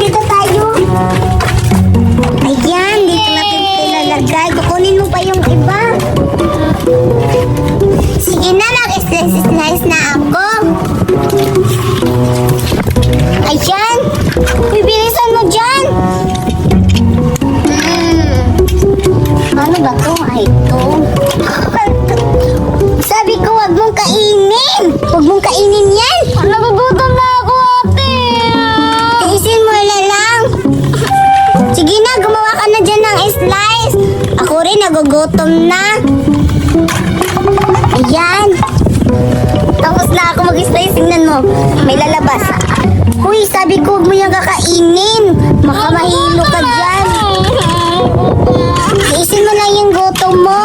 dito tayo. Ayan, dito natin ilalagay. Kukunin mo pa yung iba. Sige na, nag-slice na ako. Ayan. Uy, bilisan mo dyan. Ano ba to? Ay, ito. Sabi ko, wag mong kainin. Wag mong kainin yan. Nagugutom na ako, ate. Tiisin mo na lang. Sige na, gumawa ka na dyan ng slice. Ako rin, nagugutom na. Ayan. Tapos na ako mag-slice. Tingnan mo, may lalabas. Uy, sabi ko, huwag mo yung kakainin. Baka mahilo ka dyan. Tiisin mo lang yung gutom mo.